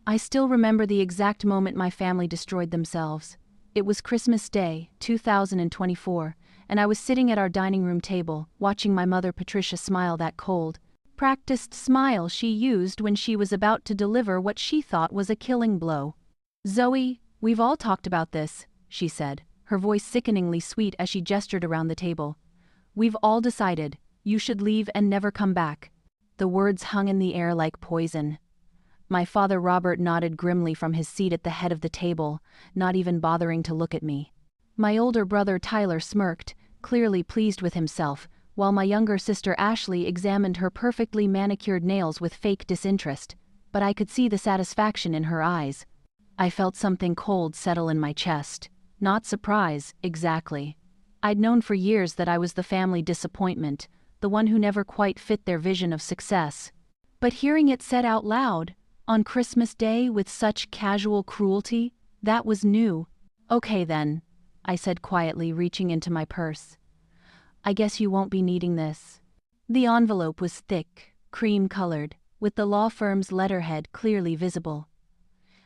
I still remember the exact moment my family destroyed themselves. It was Christmas Day, 2024, and I was sitting at our dining room table, watching my mother Patricia smile that cold, practiced smile she used when she was about to deliver what she thought was a killing blow. "Zoe, we've all talked about this," she said, her voice sickeningly sweet as she gestured around the table. "We've all decided, you should leave and never come back." The words hung in the air like poison. My father Robert nodded grimly from his seat at the head of the table, not even bothering to look at me. My older brother Tyler smirked, clearly pleased with himself, while my younger sister Ashley examined her perfectly manicured nails with fake disinterest, but I could see the satisfaction in her eyes. I felt something cold settle in my chest. Not surprise, exactly. I'd known for years that I was the family disappointment, the one who never quite fit their vision of success. But hearing it said out loud, on Christmas Day with such casual cruelty, that was new. "Okay then," I said quietly, reaching into my purse. "I guess you won't be needing this." The envelope was thick, cream-colored, with the law firm's letterhead clearly visible.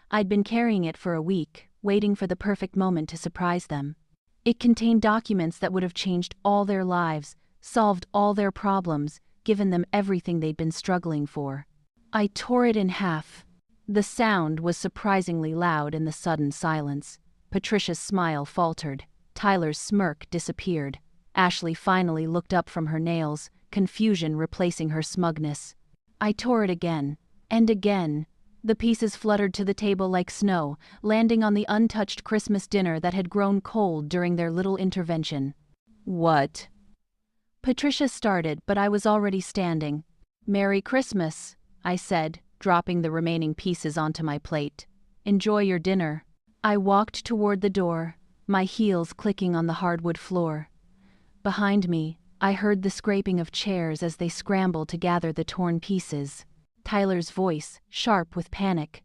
I'd been carrying it for a week, waiting for the perfect moment to surprise them. It contained documents that would have changed all their lives, solved all their problems, given them everything they'd been struggling for. I tore it in half. The sound was surprisingly loud in the sudden silence. Patricia's smile faltered. Tyler's smirk disappeared. Ashley finally looked up from her nails, confusion replacing her smugness. I tore it again, and again. The pieces fluttered to the table like snow, landing on the untouched Christmas dinner that had grown cold during their little intervention. "What?" Patricia started, but I was already standing. "Merry Christmas," I said, dropping the remaining pieces onto my plate. "Enjoy your dinner." I walked toward the door, my heels clicking on the hardwood floor. Behind me, I heard the scraping of chairs as they scrambled to gather the torn pieces. Tyler's voice, sharp with panic.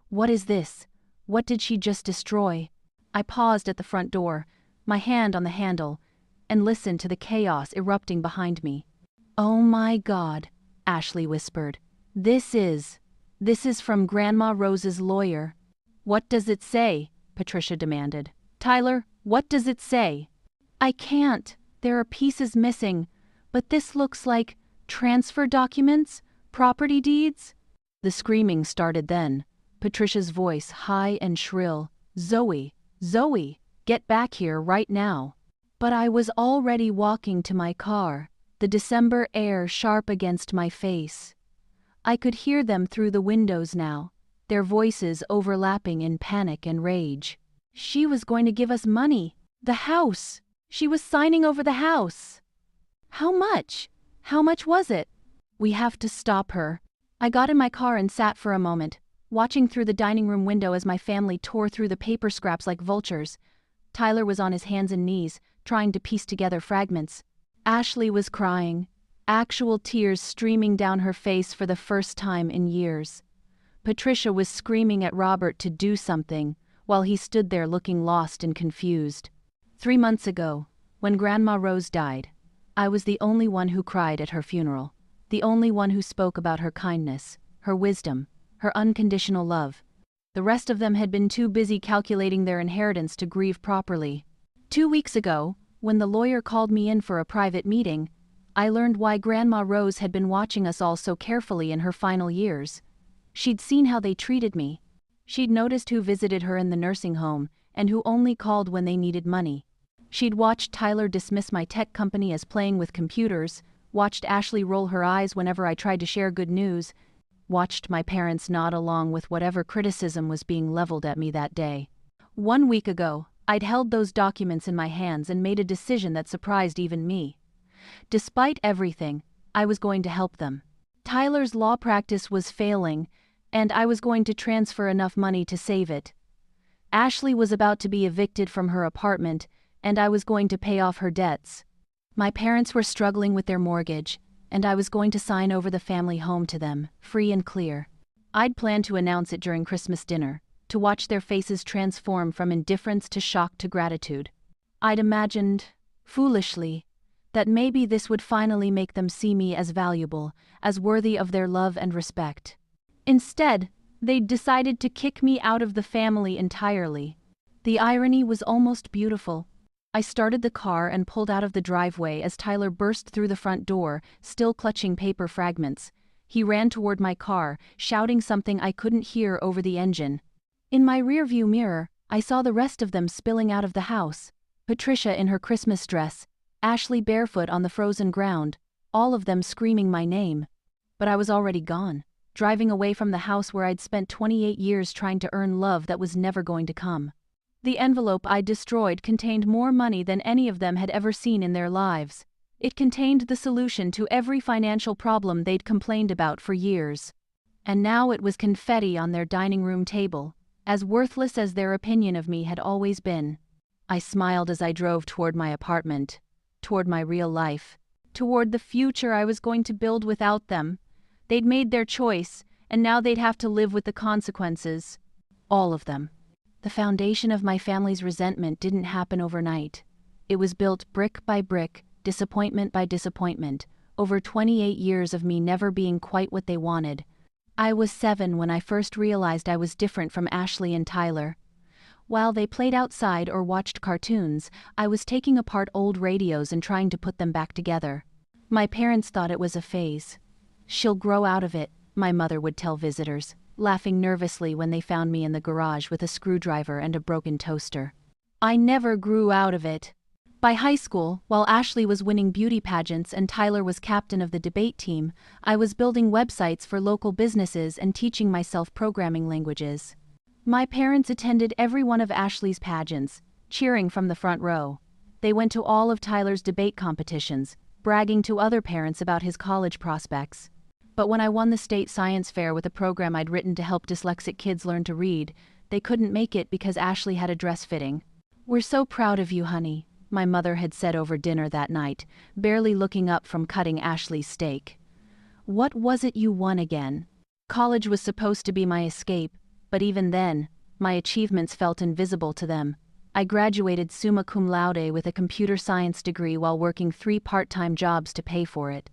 "What is this? What did she just destroy?" I paused at the front door, my hand on the handle, and listened to the chaos erupting behind me. "Oh my God," Ashley whispered. This is from Grandma Rose's lawyer." "What does it say?" Patricia demanded. "Tyler, what does it say?" "I can't. There are pieces missing. But this looks like transfer documents, property deeds." The screaming started then. Patricia's voice high and shrill. "Zoe, Zoe, get back here right now." But I was already walking to my car, the December air sharp against my face. I could hear them through the windows now, their voices overlapping in panic and rage. She was going to give us money. The house. She was signing over the house. How much? How much was it? "We have to stop her." I got in my car and sat for a moment, watching through the dining room window as my family tore through the paper scraps like vultures. Tyler was on his hands and knees, trying to piece together fragments. Ashley was crying, actual tears streaming down her face for the first time in years. Patricia was screaming at Robert to do something, while he stood there looking lost and confused. 3 months ago, when Grandma Rose died, I was the only one who cried at her funeral, the only one who spoke about her kindness, her wisdom, her unconditional love. The rest of them had been too busy calculating their inheritance to grieve properly. 2 weeks ago, when the lawyer called me in for a private meeting, I learned why Grandma Rose had been watching us all so carefully in her final years. She'd seen how they treated me. She'd noticed who visited her in the nursing home and who only called when they needed money. She'd watched Tyler dismiss my tech company as playing with computers, watched Ashley roll her eyes whenever I tried to share good news, watched my parents nod along with whatever criticism was being leveled at me that day. 1 week ago, I'd held those documents in my hands and made a decision that surprised even me. Despite everything, I was going to help them. Tyler's law practice was failing, and I was going to transfer enough money to save it. Ashley was about to be evicted from her apartment, and I was going to pay off her debts. My parents were struggling with their mortgage, and I was going to sign over the family home to them, free and clear. I'd planned to announce it during Christmas dinner, to watch their faces transform from indifference to shock to gratitude. I'd imagined, foolishly, that maybe this would finally make them see me as valuable, as worthy of their love and respect. Instead, They'd decided to kick me out of the family entirely. The irony was almost beautiful. I started the car and pulled out of the driveway as Tyler burst through the front door, still clutching paper fragments. He ran toward my car, shouting something I couldn't hear over the engine. In my rearview mirror, I saw the rest of them spilling out of the house. Patricia in her Christmas dress, Ashley barefoot on the frozen ground, all of them screaming my name. But I was already gone, driving away from the house where I'd spent 28 years trying to earn love that was never going to come. The envelope I'd destroyed contained more money than any of them had ever seen in their lives. It contained the solution to every financial problem they'd complained about for years. And now it was confetti on their dining room table, as worthless as their opinion of me had always been. I smiled as I drove toward my apartment, toward my real life, toward the future I was going to build without them. They'd made their choice, and now they'd have to live with the consequences. All of them. The foundation of my family's resentment didn't happen overnight. It was built brick by brick, disappointment by disappointment, over 28 years of me never being quite what they wanted. I was 7 when I first realized I was different from Ashley and Tyler. While they played outside or watched cartoons, I was taking apart old radios and trying to put them back together. My parents thought it was a phase. "She'll grow out of it," my mother would tell visitors, laughing nervously when they found me in the garage with a screwdriver and a broken toaster. I never grew out of it. By high school, while Ashley was winning beauty pageants and Tyler was captain of the debate team, I was building websites for local businesses and teaching myself programming languages. My parents attended every one of Ashley's pageants, cheering from the front row. They went to all of Tyler's debate competitions, bragging to other parents about his college prospects. But when I won the state science fair with a program I'd written to help dyslexic kids learn to read, they couldn't make it because Ashley had a dress fitting. "We're so proud of you, honey," my mother had said over dinner that night, barely looking up from cutting Ashley's steak. What was it you won again? College was supposed to be my escape, but even then, my achievements felt invisible to them. I graduated summa cum laude with a computer science degree while working 3 part-time jobs to pay for it.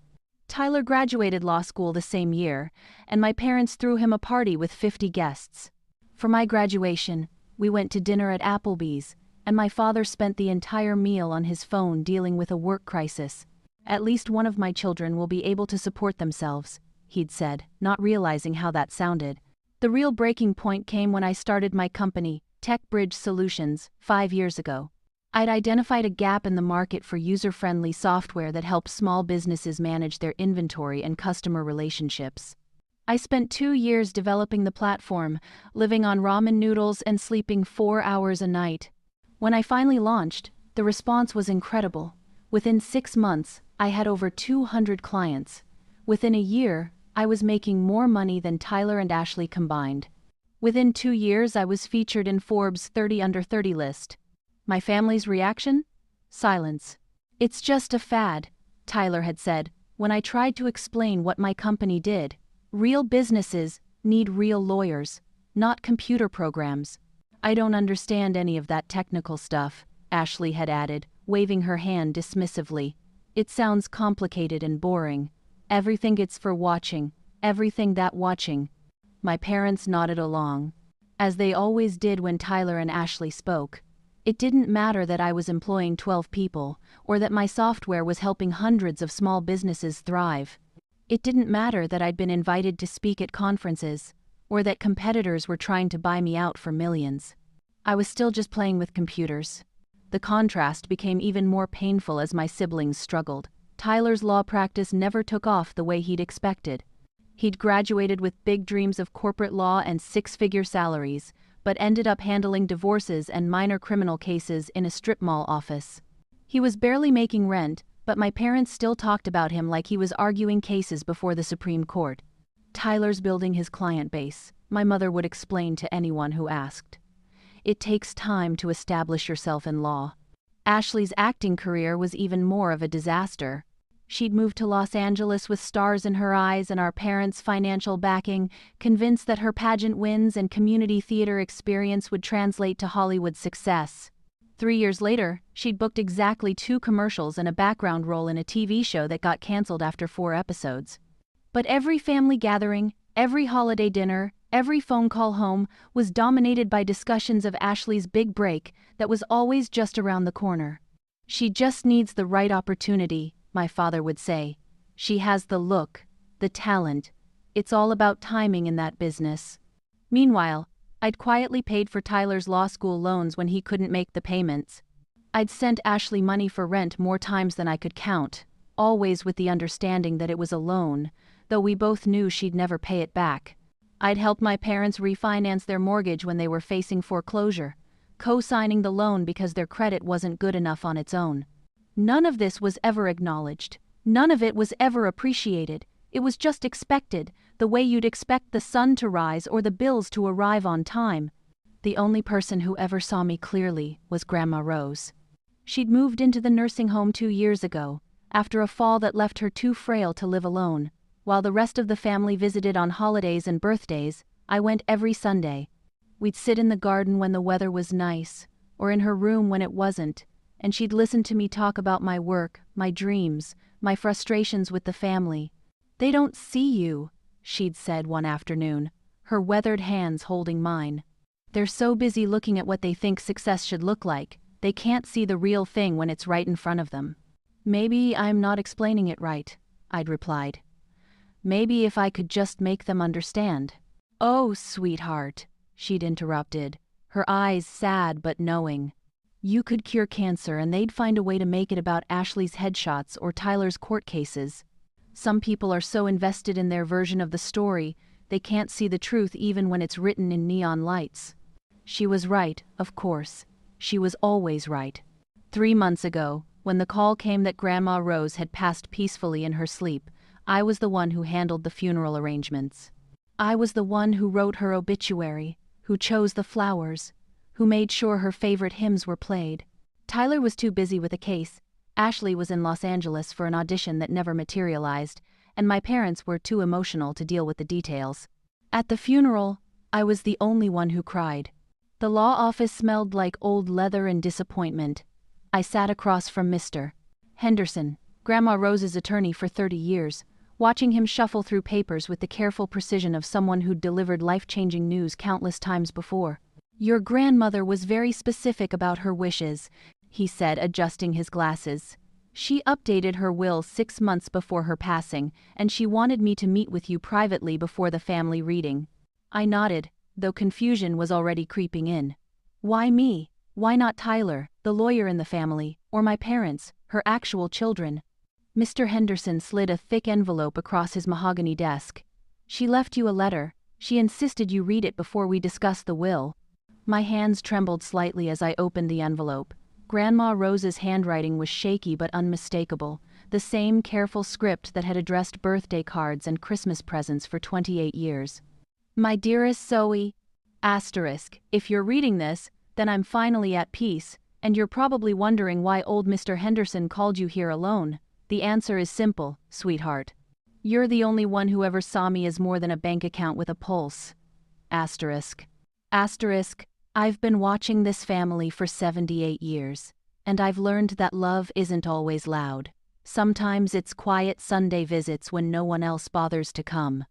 Tyler graduated law school the same year, and my parents threw him a party with 50 guests. For my graduation, we went to dinner at Applebee's, and my father spent the entire meal on his phone dealing with a work crisis. "At least one of my children will be able to support themselves," he'd said, not realizing how that sounded. The real breaking point came when I started my company, TechBridge Solutions, 5 years ago. I'd identified a gap in the market for user-friendly software that helped small businesses manage their inventory and customer relationships. I spent 2 years developing the platform, living on ramen noodles and sleeping 4 hours a night. When I finally launched, the response was incredible. Within 6 months, I had over 200 clients. Within a year, I was making more money than Tyler and Ashley combined. Within 2 years, I was featured in Forbes' 30 Under 30 list. My family's reaction? Silence. "It's just a fad," Tyler had said, when I tried to explain what my company did. "Real businesses need real lawyers, not computer programs." "I don't understand any of that technical stuff," Ashley had added, waving her hand dismissively. "It sounds complicated and boring. Everything it's for watching, everything that watching." My parents nodded along, as they always did when Tyler and Ashley spoke. It didn't matter that I was employing 12 people, or that my software was helping hundreds of small businesses thrive. It didn't matter that I'd been invited to speak at conferences, or that competitors were trying to buy me out for millions. I was still just playing with computers. The contrast became even more painful as my siblings struggled. Tyler's law practice never took off the way he'd expected. He'd graduated with big dreams of corporate law and 6-figure salaries, but ended up handling divorces and minor criminal cases in a strip mall office. He was barely making rent, but my parents still talked about him like he was arguing cases before the Supreme Court. "Tyler's building his client base," my mother would explain to anyone who asked. "It takes time to establish yourself in law." Ashley's acting career was even more of a disaster. She'd moved to Los Angeles with stars in her eyes and our parents' financial backing, convinced that her pageant wins and community theater experience would translate to Hollywood success. 3 years later, she'd booked exactly 2 commercials and a background role in a TV show that got canceled after 4 episodes. But every family gathering, every holiday dinner, Every phone call home was dominated by discussions of Ashley's big break that was always just around the corner. "She just needs the right opportunity," my father would say. "She has the look, the talent. It's all about timing in that business." Meanwhile, I'd quietly paid for Tyler's law school loans when he couldn't make the payments. I'd sent Ashley money for rent more times than I could count, always with the understanding that it was a loan, though we both knew she'd never pay it back. I'd helped my parents refinance their mortgage when they were facing foreclosure, co-signing the loan because their credit wasn't good enough on its own. None of this was ever acknowledged. None of it was ever appreciated. It was just expected, the way you'd expect the sun to rise or the bills to arrive on time. The only person who ever saw me clearly was Grandma Rose. She'd moved into the nursing home 2 years ago, after a fall that left her too frail to live alone. While the rest of the family visited on holidays and birthdays, I went every Sunday. We'd sit in the garden when the weather was nice, or in her room when it wasn't, and she'd listen to me talk about my work, my dreams, my frustrations with the family. "They don't see you," she'd said one afternoon, her weathered hands holding mine. "They're so busy looking at what they think success should look like, they can't see the real thing when it's right in front of them." "Maybe I'm not explaining it right," I'd replied. "Maybe if I could just make them understand." "Oh, sweetheart," she'd interrupted, her eyes sad but knowing. "You could cure cancer and they'd find a way to make it about Ashley's headshots or Tyler's court cases. Some people are so invested in their version of the story, they can't see the truth even when it's written in neon lights." She was right, of course. She was always right. 3 months ago, when the call came that Grandma Rose had passed peacefully in her sleep, I was the one who handled the funeral arrangements. I was the one who wrote her obituary, who chose the flowers, who made sure her favorite hymns were played. Tyler was too busy with a case, Ashley was in Los Angeles for an audition that never materialized, and my parents were too emotional to deal with the details. At the funeral, I was the only one who cried. The law office smelled like old leather and disappointment. I sat across from Mr. Henderson, Grandma Rose's attorney for 30 years, watching him shuffle through papers with the careful precision of someone who'd delivered life-changing news countless times before. "Your grandmother was very specific about her wishes," he said, adjusting his glasses. "She updated her will 6 months before her passing, and she wanted me to meet with you privately before the family reading." I nodded, though confusion was already creeping in. Why me? Why not Tyler, the lawyer in the family, or my parents, her actual children? Mr. Henderson slid a thick envelope across his mahogany desk. "She left you a letter. She insisted you read it before we discuss the will." My hands trembled slightly as I opened the envelope. Grandma Rose's handwriting was shaky but unmistakable, the same careful script that had addressed birthday cards and Christmas presents for 28 years. "My dearest Zoe, if you're reading this, then I'm finally at peace, and you're probably wondering why old Mr. Henderson called you here alone. The answer is simple, sweetheart. You're the only one who ever saw me as more than a bank account with a pulse. I've been watching this family for 78 years, and I've learned that love isn't always loud. Sometimes it's quiet Sunday visits when no one else bothers to come.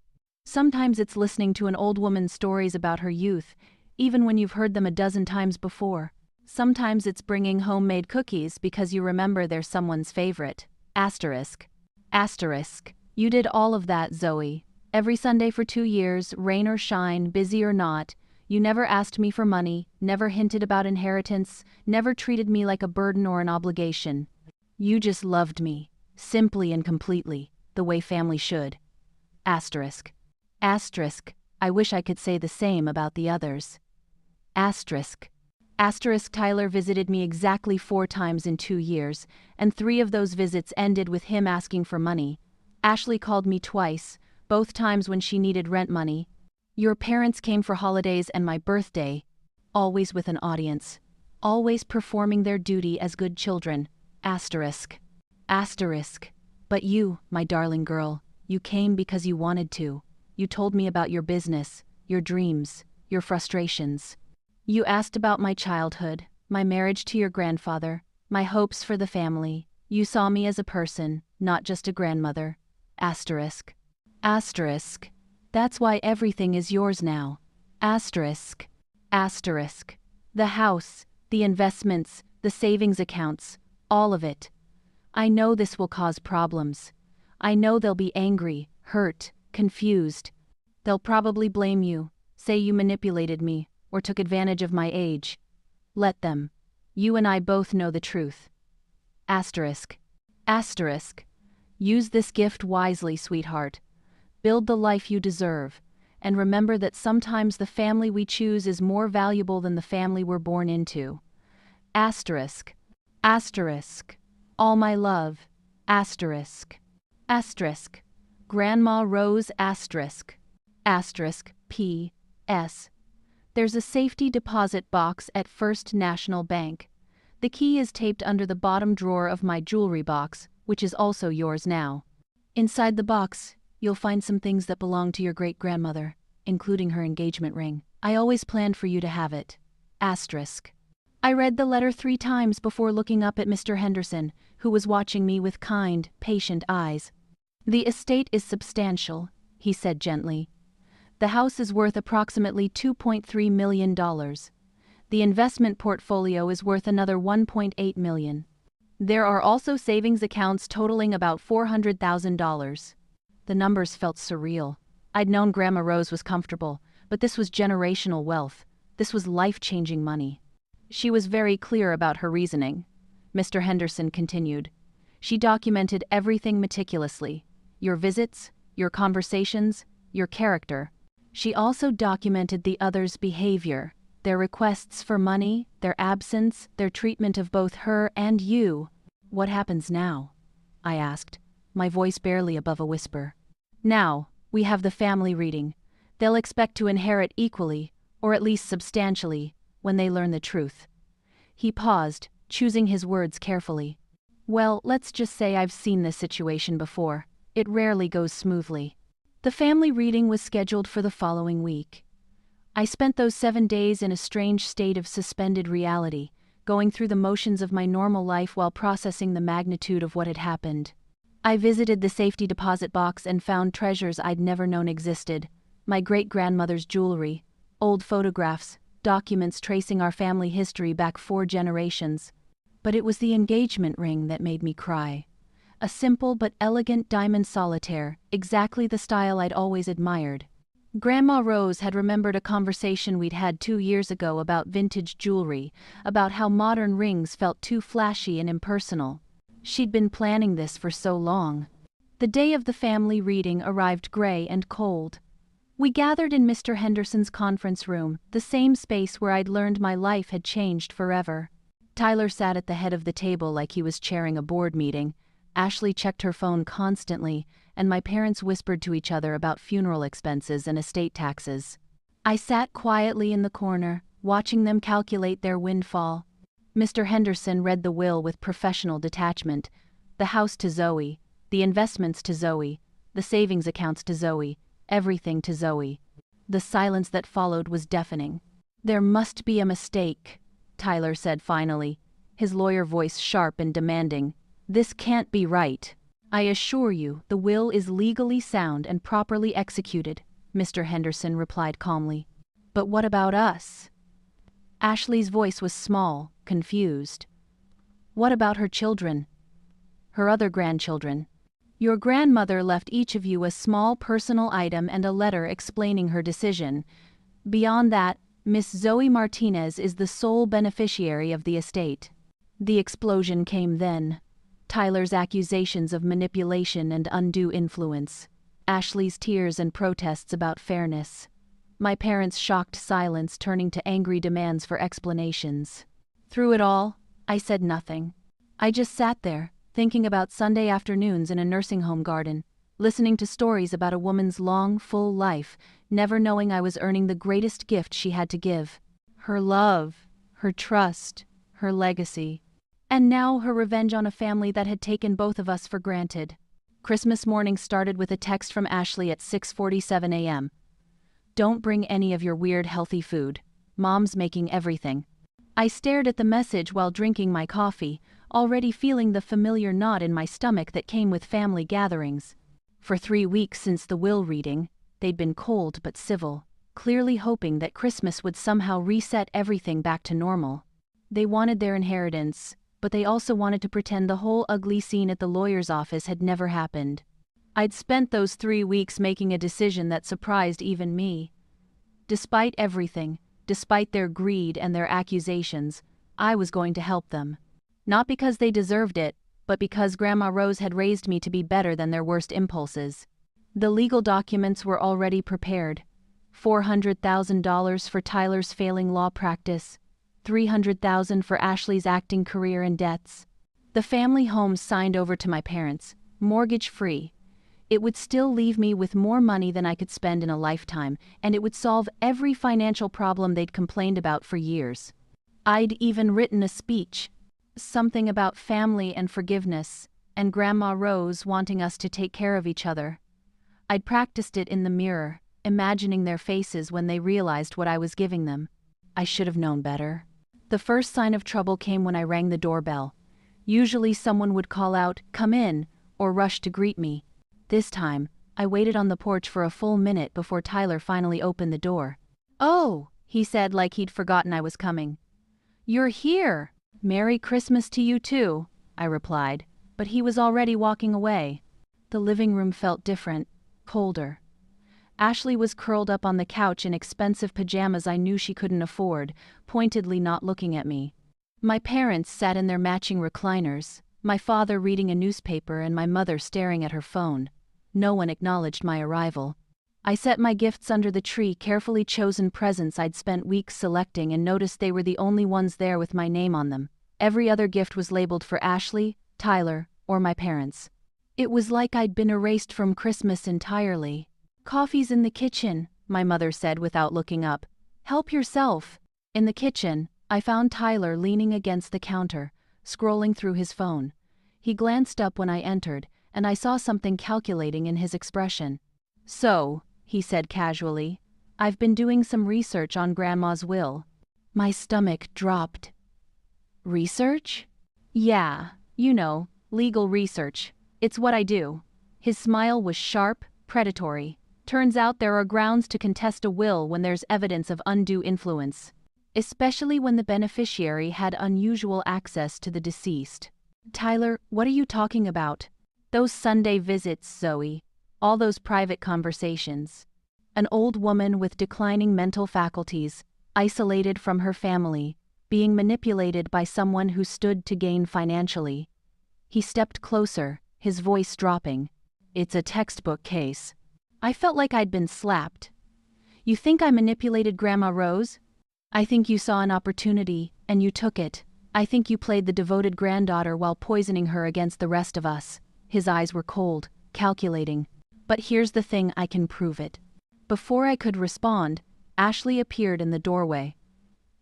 Sometimes it's listening to an old woman's stories about her youth, even when you've heard them a dozen times before. Sometimes it's bringing homemade cookies because you remember they're someone's favorite. You did all of that, Zoe. Every Sunday for 2 years, rain or shine, busy or not. You never asked me for money, never hinted about inheritance, never treated me like a burden or an obligation. You just loved me, simply and completely, the way family should. I wish I could say the same about the others. Tyler visited me exactly 4 times in 2 years, and 3 of those visits ended with him asking for money. Ashley called me twice, both times when she needed rent money. Your parents came for holidays and my birthday, always with an audience, always performing their duty as good children. But you, my darling girl, you came because you wanted to. You told me about your business, your dreams, your frustrations. You asked about my childhood, my marriage to your grandfather, my hopes for the family. You saw me as a person, not just a grandmother. That's why everything is yours now. Asterisk. Asterisk. The house, the investments, the savings accounts, all of it. I know this will cause problems. I know they'll be angry, hurt, confused. They'll probably blame you, say you manipulated me, or took advantage of my age. Let them. You and I both know the truth. Asterisk. Asterisk. Use this gift wisely, sweetheart. Build the life you deserve, and remember that sometimes the family we choose is more valuable than the family we're born into. Asterisk. Asterisk. All my love. Asterisk. Asterisk. Grandma Rose asterisk. Asterisk. P.S. There's a safety deposit box at First National Bank. The key is taped under the bottom drawer of my jewelry box, which is also yours now. Inside the box, you'll find some things that belong to your great-grandmother, including her engagement ring. I always planned for you to have it. Asterisk. I read the letter 3 times before looking up at Mr. Henderson, who was watching me with kind, patient eyes. The estate is substantial, he said gently. The house is worth approximately $2.3 million. The investment portfolio is worth another $1.8 million. There are also savings accounts totaling about $400,000. The numbers felt surreal. I'd known Grandma Rose was comfortable, but this was generational wealth. This was life-changing money. She was very clear about her reasoning. Mr. Henderson continued. She documented everything meticulously. Your visits, your conversations, your character. She also documented the others' behavior, their requests for money, their absence, their treatment of both her and you. What happens now? I asked, my voice barely above a whisper. Now, we have the family reading. They'll expect to inherit equally, or at least substantially, when they learn the truth. He paused, choosing his words carefully. Well, let's just say I've seen this situation before. It rarely goes smoothly. The family reading was scheduled for the following week. I spent those 7 days in a strange state of suspended reality, going through the motions of my normal life while processing the magnitude of what had happened. I visited the safety deposit box and found treasures I'd never known existed. My great-grandmother's jewelry, old photographs, documents tracing our family history back 4 generations. But it was the engagement ring that made me cry. A simple but elegant diamond solitaire, exactly the style I'd always admired. Grandma Rose had remembered a conversation we'd had 2 years ago about vintage jewelry, about how modern rings felt too flashy and impersonal. She'd been planning this for so long. The day of the family reading arrived gray and cold. We gathered in Mr. Henderson's conference room, the same space where I'd learned my life had changed forever. Tyler sat at the head of the table like he was chairing a board meeting. Ashley checked her phone constantly, and my parents whispered to each other about funeral expenses and estate taxes. I sat quietly in the corner, watching them calculate their windfall. Mr. Henderson read the will with professional detachment. The house to Zoe, the investments to Zoe, the savings accounts to Zoe, everything to Zoe. The silence that followed was deafening. There must be a mistake, Tyler said finally, his lawyer voice sharp and demanding. This can't be right. I assure you, the will is legally sound and properly executed, Mr. Henderson replied calmly. But what about us? Ashley's voice was small, confused. What about her children? Her other grandchildren? Your grandmother left each of you a small personal item and a letter explaining her decision. Beyond that, Miss Zoe Martinez is the sole beneficiary of the estate. The explosion came then. Tyler's accusations of manipulation and undue influence. Ashley's tears and protests about fairness. My parents' shocked silence turning to angry demands for explanations. Through it all, I said nothing. I just sat there, thinking about Sunday afternoons in a nursing home garden, listening to stories about a woman's long, full life, never knowing I was earning the greatest gift she had to give. Her love, her trust, her legacy. And now her revenge on a family that had taken both of us for granted. Christmas morning started with a text from Ashley at 6:47 a.m. Don't bring any of your weird healthy food. Mom's making everything. I stared at the message while drinking my coffee, already feeling the familiar knot in my stomach that came with family gatherings. For 3 weeks since the will reading, they'd been cold but civil, clearly hoping that Christmas would somehow reset everything back to normal. They wanted their inheritance, but they also wanted to pretend the whole ugly scene at the lawyer's office had never happened. I'd spent those 3 weeks making a decision that surprised even me. Despite everything, despite their greed and their accusations, I was going to help them. Not because they deserved it, but because Grandma Rose had raised me to be better than their worst impulses. The legal documents were already prepared. $400,000 for Tyler's failing law practice, $300,000 for Ashley's acting career and debts. The family home signed over to my parents, mortgage-free. It would still leave me with more money than I could spend in a lifetime, and it would solve every financial problem they'd complained about for years. I'd even written a speech. Something about family and forgiveness, and Grandma Rose wanting us to take care of each other. I'd practiced it in the mirror, imagining their faces when they realized what I was giving them. I should have known better. The first sign of trouble came when I rang the doorbell. Usually someone would call out, "Come in," or rush to greet me. This time, I waited on the porch for a full minute before Tyler finally opened the door. "Oh," he said like he'd forgotten I was coming. "You're here! Merry Christmas to you too," I replied, but he was already walking away. The living room felt different, colder. Ashley was curled up on the couch in expensive pajamas I knew she couldn't afford, pointedly not looking at me. My parents sat in their matching recliners, my father reading a newspaper and my mother staring at her phone. No one acknowledged my arrival. I set my gifts under the tree, carefully chosen presents I'd spent weeks selecting, and noticed they were the only ones there with my name on them. Every other gift was labeled for Ashley, Tyler, or my parents. It was like I'd been erased from Christmas entirely. "Coffee's in the kitchen," my mother said without looking up. "Help yourself." In the kitchen, I found Tyler leaning against the counter, scrolling through his phone. He glanced up when I entered, and I saw something calculating in his expression. "So," he said casually, "I've been doing some research on Grandma's will." My stomach dropped. "Research?" "Yeah, you know, legal research. It's what I do." His smile was sharp, predatory. "Turns out there are grounds to contest a will when there's evidence of undue influence, especially when the beneficiary had unusual access to the deceased." "Tyler, what are you talking about?" "Those Sunday visits, Zoe. All those private conversations. An old woman with declining mental faculties, isolated from her family, being manipulated by someone who stood to gain financially." He stepped closer, his voice dropping. "It's a textbook case." I felt like I'd been slapped. "You think I manipulated Grandma Rose?" "I think you saw an opportunity, and you took it. I think you played the devoted granddaughter while poisoning her against the rest of us." His eyes were cold, calculating. "But here's the thing, I can prove it." Before I could respond, Ashley appeared in the doorway.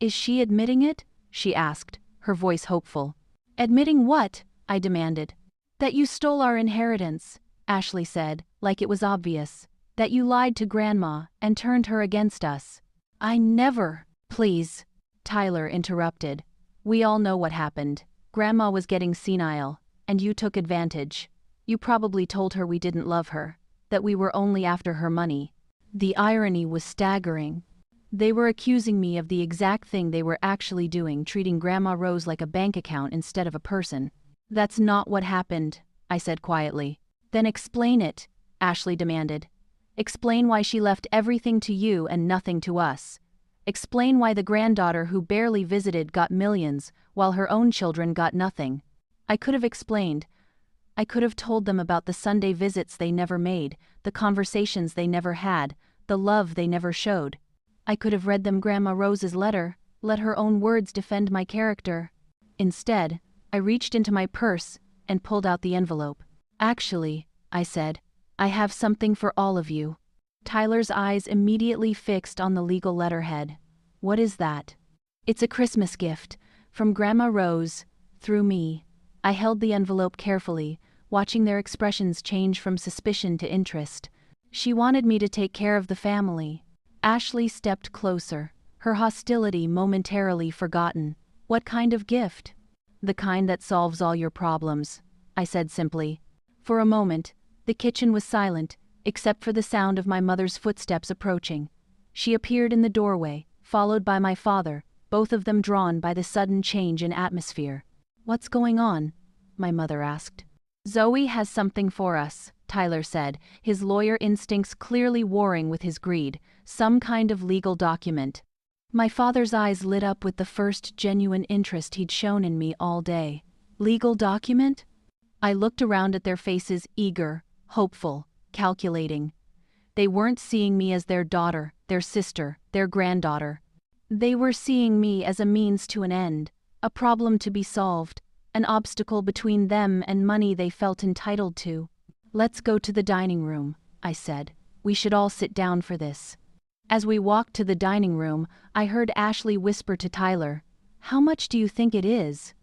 "Is she admitting it?" she asked, her voice hopeful. "Admitting what?" I demanded. "That you stole our inheritance," Ashley said, like it was obvious. "That you lied to Grandma and turned her against us." "I never—" "Please," Tyler interrupted. "We all know what happened. Grandma was getting senile, and you took advantage. You probably told her we didn't love her, that we were only after her money." The irony was staggering. They were accusing me of the exact thing they were actually doing, treating Grandma Rose like a bank account instead of a person. "That's not what happened," I said quietly. "Then explain it," Ashley demanded. "Explain why she left everything to you and nothing to us. Explain why the granddaughter who barely visited got millions, while her own children got nothing." I could have explained. I could have told them about the Sunday visits they never made, the conversations they never had, the love they never showed. I could have read them Grandma Rose's letter, let her own words defend my character. Instead, I reached into my purse and pulled out the envelope. "Actually," I said, "I have something for all of you." Tyler's eyes immediately fixed on the legal letterhead. "What is that?" "It's a Christmas gift, from Grandma Rose, through me." I held the envelope carefully, watching their expressions change from suspicion to interest. "She wanted me to take care of the family." Ashley stepped closer, her hostility momentarily forgotten. "What kind of gift?" "The kind that solves all your problems," I said simply. For a moment, the kitchen was silent, except for the sound of my mother's footsteps approaching. She appeared in the doorway, followed by my father, both of them drawn by the sudden change in atmosphere. "What's going on?" my mother asked. "Zoe has something for us," Tyler said, his lawyer instincts clearly warring with his greed, "some kind of legal document." My father's eyes lit up with the first genuine interest he'd shown in me all day. "Legal document?" I looked around at their faces, eager, hopeful, calculating. They weren't seeing me as their daughter, their sister, their granddaughter. They were seeing me as a means to an end, a problem to be solved, an obstacle between them and money they felt entitled to. "Let's go to the dining room," I said. "We should all sit down for this." As we walked to the dining room, I heard Ashley whisper to Tyler, "How much do you think it is?"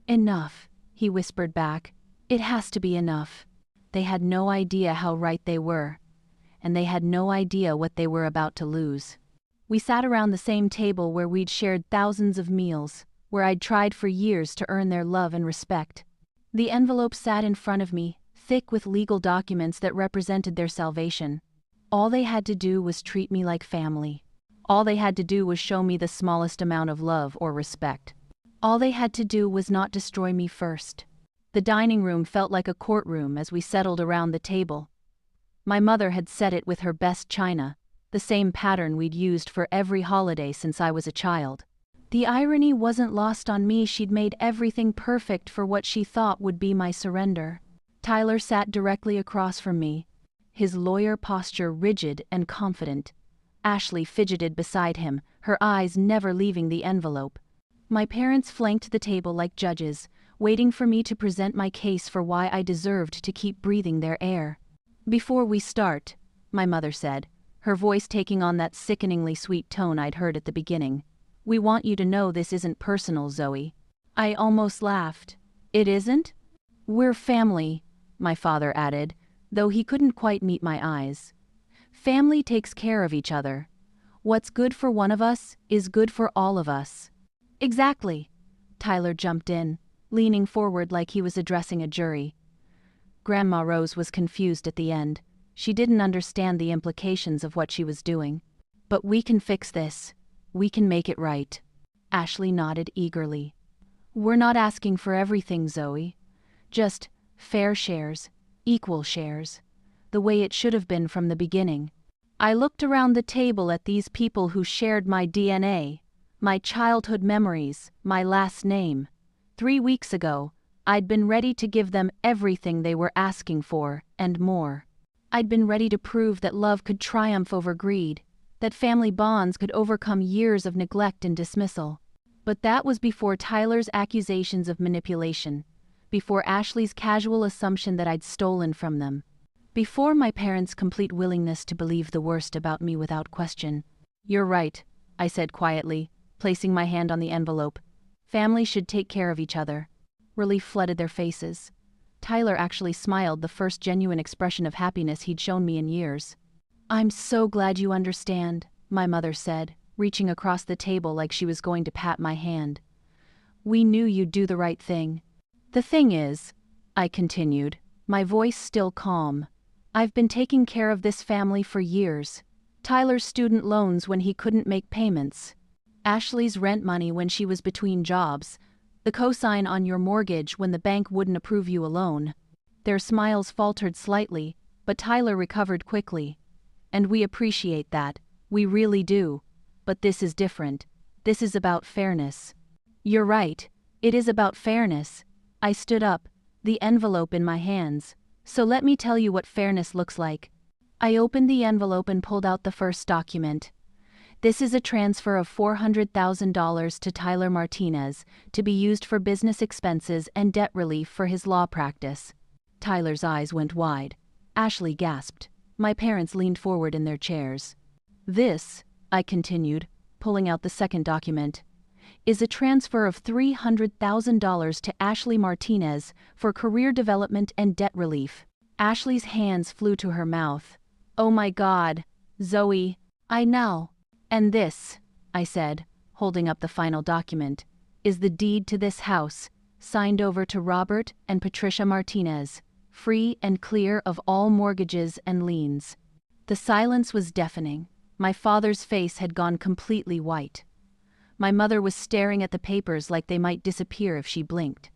"Enough," he whispered back. "It has to be enough." They had no idea how right they were, and they had no idea what they were about to lose. We sat around the same table where we'd shared thousands of meals, where I'd tried for years to earn their love and respect. The envelope sat in front of me, thick with legal documents that represented their salvation. All they had to do was treat me like family. All they had to do was show me the smallest amount of love or respect. All they had to do was not destroy me first. The dining room felt like a courtroom as we settled around the table. My mother had set it with her best china, the same pattern we'd used for every holiday since I was a child. The irony wasn't lost on me. She'd made everything perfect for what she thought would be my surrender. Tyler sat directly across from me, his lawyer posture rigid and confident. Ashley fidgeted beside him, her eyes never leaving the envelope. My parents flanked the table like judges, waiting for me to present my case for why I deserved to keep breathing their air. "Before we start," my mother said, her voice taking on that sickeningly sweet tone I'd heard at the beginning, "we want you to know this isn't personal, Zoe." I almost laughed. "It isn't?" "We're family," my father added, though he couldn't quite meet my eyes. "Family takes care of each other. What's good for one of us is good for all of us." "Exactly," Tyler jumped in, leaning forward like he was addressing a jury. Grandma Rose was confused at the end. She didn't understand the implications of what she was doing. "But we can fix this. We can make it right." Ashley nodded eagerly. "We're not asking for everything, Zoe. Just fair shares, equal shares, the way it should have been from the beginning." I looked around the table at these people who shared my DNA, my childhood memories, my last name. 3 weeks ago, I'd been ready to give them everything they were asking for, and more. I'd been ready to prove that love could triumph over greed, that family bonds could overcome years of neglect and dismissal. But that was before Tyler's accusations of manipulation, before Ashley's casual assumption that I'd stolen from them, before my parents' complete willingness to believe the worst about me without question. "You're right," I said quietly, placing my hand on the envelope. "Family should take care of each other." Relief flooded their faces. Tyler actually smiled, the first genuine expression of happiness he'd shown me in years. "I'm so glad you understand," my mother said, reaching across the table like she was going to pat my hand. "We knew you'd do the right thing." "The thing is," I continued, my voice still calm, "I've been taking care of this family for years. Tyler's student loans when he couldn't make payments. Ashley's rent money when she was between jobs. The cosign on your mortgage when the bank wouldn't approve you a loan." Their smiles faltered slightly, but Tyler recovered quickly. "And we appreciate that. We really do. But this is different. This is about fairness." "You're right. It is about fairness." I stood up, the envelope in my hands. "So let me tell you what fairness looks like." I opened the envelope and pulled out the first document. "This is a transfer of $400,000 to Tyler Martinez to be used for business expenses and debt relief for his law practice." Tyler's eyes went wide. Ashley gasped. My parents leaned forward in their chairs. "This," I continued, pulling out the second document, "is a transfer of $300,000 to Ashley Martinez for career development and debt relief." Ashley's hands flew to her mouth. "Oh my God, Zoe, I know." "And this," I said, holding up the final document, "is the deed to this house, signed over to Robert and Patricia Martinez, free and clear of all mortgages and liens. The silence was deafening. My father's face had gone completely white. My mother was staring at the papers like they might disappear if she blinked.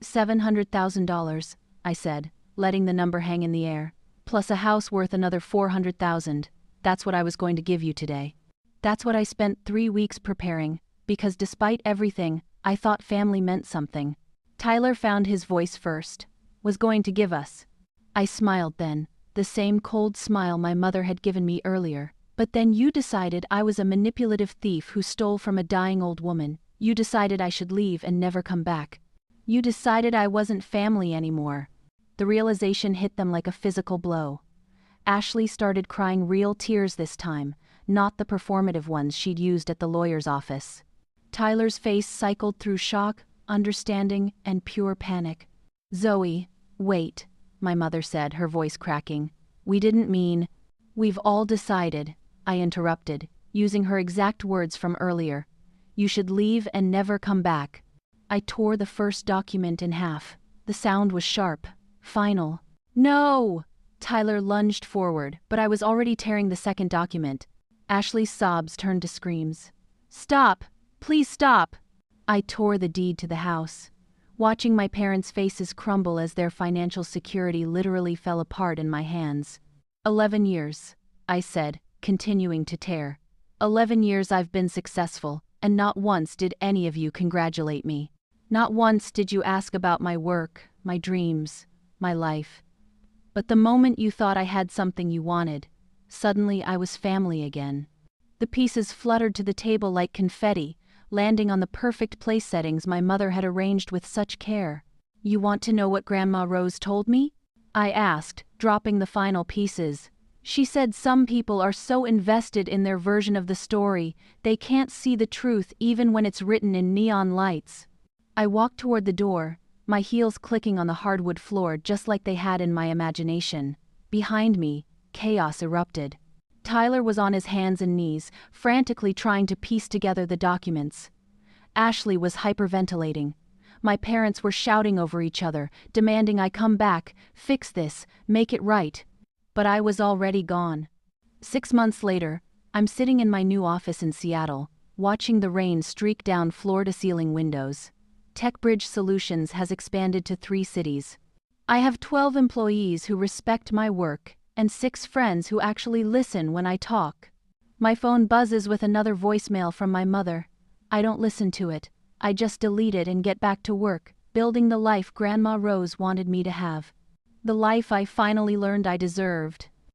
$700,000, I said, letting the number hang in the air. Plus a house worth another $400,000. That's what I was going to give you today. That's what I spent 3 weeks preparing, because despite everything, I thought family meant something. Tyler found his voice first. Was going to give us. I smiled then, the same cold smile my mother had given me earlier. But then you decided I was a manipulative thief who stole from a dying old woman. You decided I should leave and never come back. You decided I wasn't family anymore. The realization hit them like a physical blow. Ashley started crying real tears this time, not the performative ones she'd used at the lawyer's office. Tyler's face cycled through shock, understanding, and pure panic. Zoe, wait, my mother said, her voice cracking. We didn't mean. We've all decided, I interrupted, using her exact words from earlier. You should leave and never come back. I tore the first document in half. The sound was sharp, final. No! Tyler lunged forward, but I was already tearing the second document. Ashley's sobs turned to screams. Stop! Please stop! I tore the deed to the house, watching my parents' faces crumble as their financial security literally fell apart in my hands. 11 years, I said, continuing to tear. 11 years I've been successful, and not once did any of you congratulate me. Not once did you ask about my work, my dreams, my life. But the moment you thought I had something you wanted, suddenly I was family again. The pieces fluttered to the table like confetti, landing on the perfect place settings my mother had arranged with such care. You want to know what Grandma Rose told me? I asked, dropping the final pieces. She said some people are so invested in their version of the story, they can't see the truth even when it's written in neon lights. I walked toward the door, my heels clicking on the hardwood floor just like they had in my imagination. Behind me, chaos erupted. Tyler was on his hands and knees, frantically trying to piece together the documents. Ashley was hyperventilating. My parents were shouting over each other, demanding I come back, fix this, make it right. But I was already gone. 6 months later, I'm sitting in my new office in Seattle, watching the rain streak down floor-to-ceiling windows. TechBridge Solutions has expanded to 3 cities. I have 12 employees who respect my work, and 6 friends who actually listen when I talk. My phone buzzes with another voicemail from my mother. I don't listen to it. I just delete it and get back to work, building the life Grandma Rose wanted me to have. The life I finally learned I deserved.